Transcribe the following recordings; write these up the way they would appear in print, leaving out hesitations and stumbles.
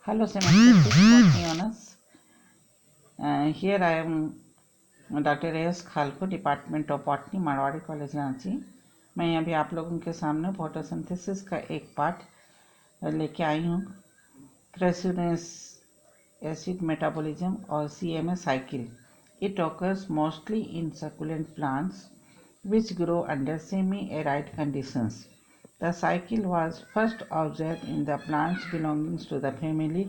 Hello semester 6 botany honors. Here I am doctor S खालको, department of botany, Marwari college Ranchi. मैं अभी आप लोगों के सामने फोटोसिंथेसिस का एक पार्ट लेके आई हूँ। क्रेसुनेस एसिड मेटाबॉलिज्म और CMA cycle. It occurs mostly in succulent plants which grow under semi-arid conditions. The cycle was first observed in the plants belonging to the family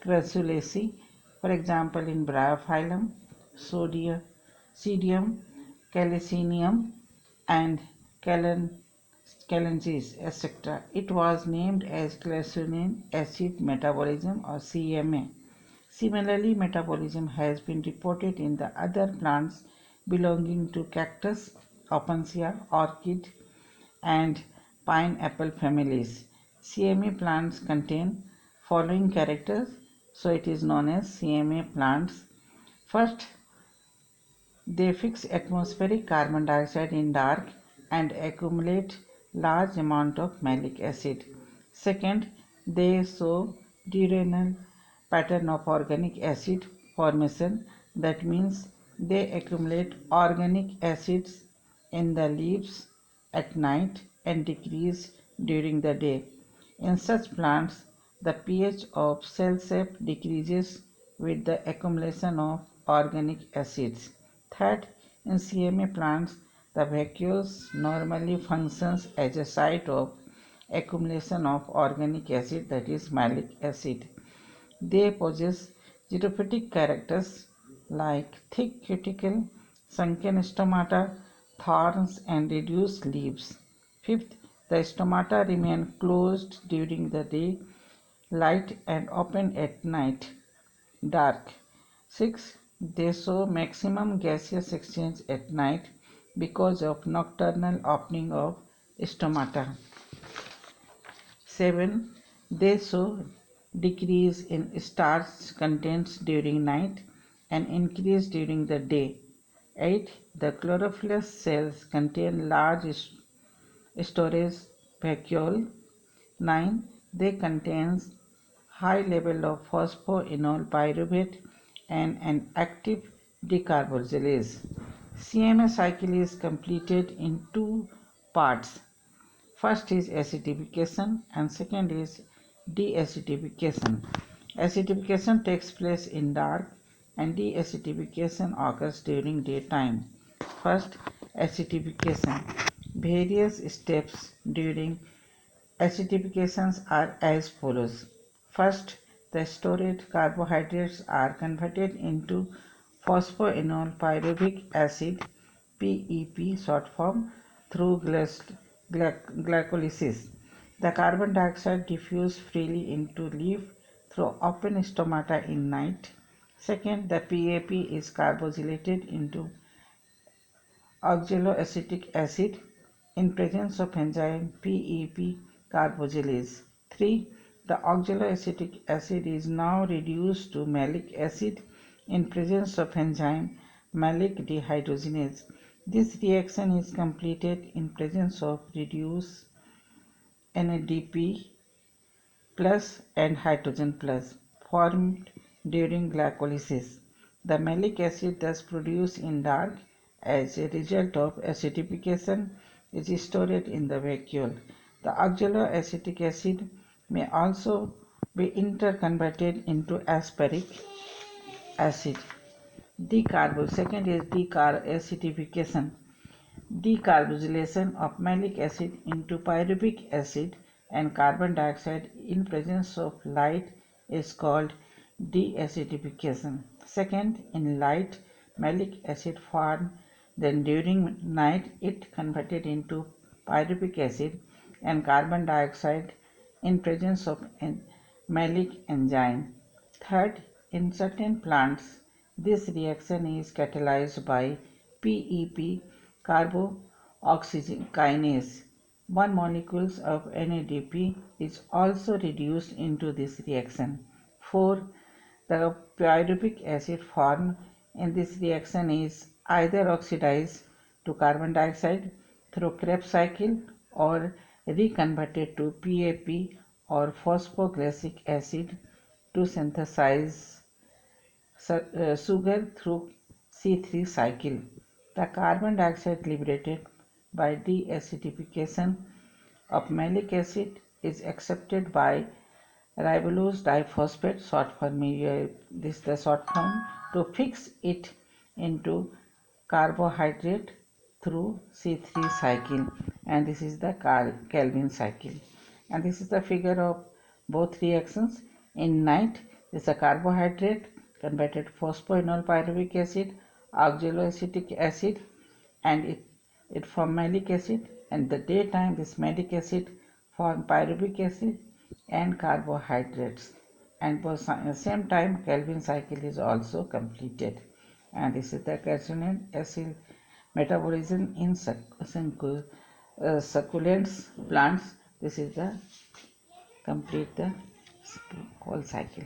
Crassulaceae, for example in Bryophyllum, Pseudium, Calicinium, and Calendis, etc. It was named as Crassulacean acid metabolism or CMA. Similarly, metabolism has been reported in the other plants belonging to cactus, opuntia, orchid, and pineapple families. CMA plants contain following characters, so it is known as CMA plants. First, they fix atmospheric carbon dioxide in dark and accumulate large amount of malic acid. Second, they show diurnal pattern of organic acid formation. That means they accumulate organic acids in the leaves at night and decrease during the day. In such plants, the pH of cell shape decreases with the accumulation of organic acids. Third, in CMA plants, the vacuoles normally functions as a site of accumulation of organic acid, that is malic acid. They possess xerophytic characters like thick cuticle, sunken stomata, thorns, and reduced leaves. Fifth, the stomata remain closed during the day, light, and open at night, dark. 6. They show maximum gaseous exchange at night because of nocturnal opening of stomata. 7. They show decrease in starch contents during night and increase during the day. 8. The chlorophyllous cells contain large storage vacuole. 9. They contain high level of phosphoenol pyruvate and an active decarboxylase. CMA cycle is completed in two parts. First is acidification and second is deacidification. Acidification takes place in dark and deacidification occurs during daytime. First, acidification. Various steps during acidifications are as follows. First, the stored carbohydrates are converted into phosphoenol pyruvic acid (PEP) short form through glycolysis. The carbon dioxide diffuses freely into leaf through open stomata in night. Second, the PAP is carboxylated into oxaloacetic acid in presence of enzyme PEP carboxylase. 3. The oxaloacetic acid is now reduced to malic acid in presence of enzyme malic dehydrogenase. This reaction is completed in presence of reduced NADP plus and hydrogen plus formed during glycolysis. The malic acid thus produced in dark as a result of acidification is stored in the vacuole. The oxaloacetic acid may also be interconverted into aspartic acid. Second is decarboacidification. Decarboxylation of malic acid into pyruvic acid and carbon dioxide in presence of light is called deacidification. Second, in light, malic acid formed, then during night it converted into pyruvic acid and carbon dioxide in presence of malic enzyme. Third, in certain plants, this reaction is catalyzed by PEP carboxygen kinase. One molecule of NADP is also reduced into this reaction. 4. The pyruvic acid formed in this reaction is either oxidized to carbon dioxide through Krebs cycle or reconverted to PAP or phosphoglycic acid to synthesize sugar through C3 cycle. The carbon dioxide liberated by deacidification of malic acid is accepted by ribulose diphosphate, short form, this is the short form, to fix it into carbohydrate through C3 cycle, and this is the Calvin cycle. And this is the figure of both reactions. In night, this is a carbohydrate converted phosphoenol pyruvic acid, oxaloacetic acid, and it form malic acid, and the daytime this malic acid form pyruvic acid and carbohydrates, and for same time Calvin cycle is also completed. And this is the carcinogen acid metabolism in succulents plants. This is the complete the whole cycle.